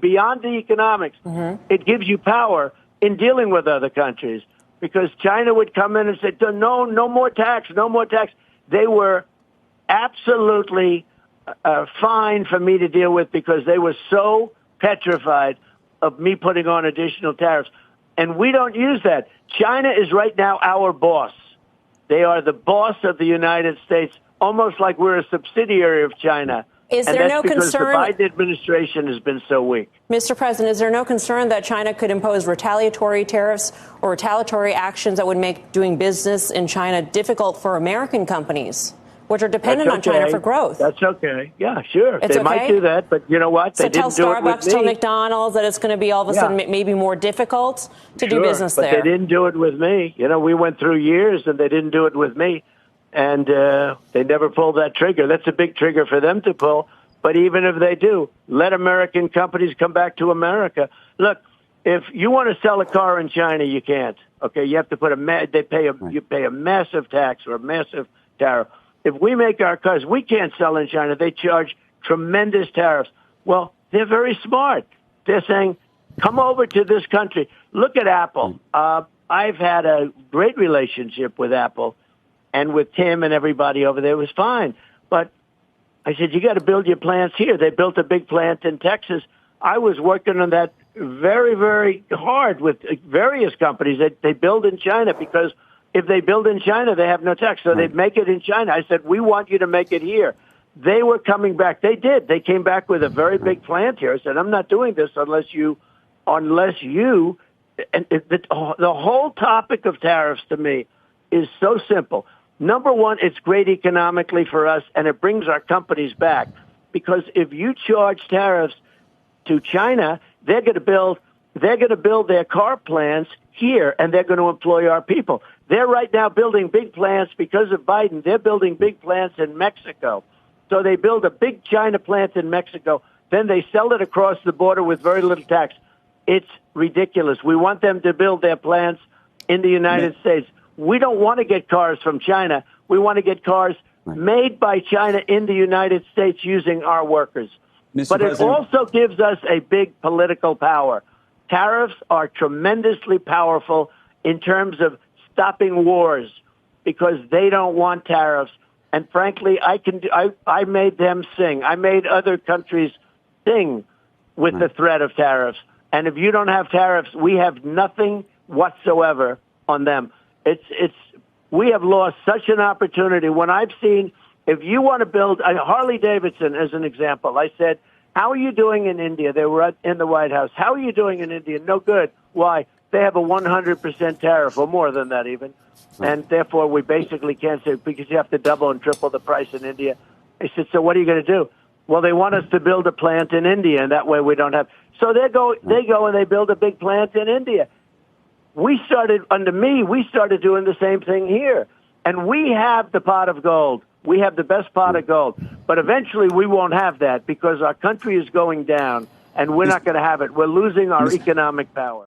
beyond the economics. It gives you power in dealing with other countries, because China would come in and say, no more tax, no more tax. They were absolutely fine for me to deal with because they were so petrified of me putting on additional tariffs. And we don't use that. China is right now our boss. They are the boss of the United States, almost like we're a subsidiary of China. Is there no concern? The Biden administration has been so weak. Mr. President, is there no concern that China could impose retaliatory tariffs or retaliatory actions that would make doing business in China difficult for American companies, which are dependent on China for growth? That's okay. Yeah, sure. They might do that, but you know what? They didn't do it with me. So tell Starbucks, tell McDonald's that it's going to be all of a sudden maybe more difficult to do business there. But they didn't do it with me. You know, we went through years and they didn't do it with me. And they never pulled that trigger. That's a big trigger for them to pull. But even if they do, let American companies come back to America. Look, if you want to sell a car in China, you can't. Okay, you have to put you pay a massive tax or a massive tariff. If we make our cars, we can't sell in China. They charge tremendous tariffs. Well, they're very smart. They're saying, come over to this country. Look at Apple. I've had a great relationship with Apple. And with Tim and everybody over there, it was fine. But I said, you got to build your plants here. They built a big plant in Texas. I was working on that very, very hard with various companies that they build in China, because if they build in China, they have no tax. So they make it in China. I said, we want you to make it here. They were coming back. They did. They came back with a very big plant here. I said, I'm not doing this unless you, and the whole topic of tariffs to me is so simple. Number one, it's great economically for us, and it brings our companies back. Because if you charge tariffs to China, they're going to build their car plants here, and they're going to employ our people. They're right now building big plants because of Biden. They're building big plants in Mexico. So they build a big China plant in Mexico. Then they sell it across the border with very little tax. It's ridiculous. We want them to build their plants in the United States. We don't want to get cars from China. We want to get cars made by China in the United States using our workers. But it also gives us a big political power. Tariffs are tremendously powerful in terms of stopping wars, because they don't want tariffs. And frankly, I made them sing. I made other countries sing with the threat of tariffs. And if you don't have tariffs, we have nothing whatsoever on them. We have lost such an opportunity. When I've seen, if you want to build Harley Davidson as an example, I said, how are you doing in India? They were in the White House. How are you doing in India? No good. Why? They have a 100% tariff, or more than that even. And therefore, we basically can't say, because you have to double and triple the price in India. I said, so what are you going to do? Well, they want us to build a plant in India, and that way we don't have. So they go and they build a big plant in India. Under me, we started doing the same thing here. And we have the pot of gold. We have the best pot of gold. But eventually we won't have that, because our country is going down, and we're not going to have it. We're losing our economic power.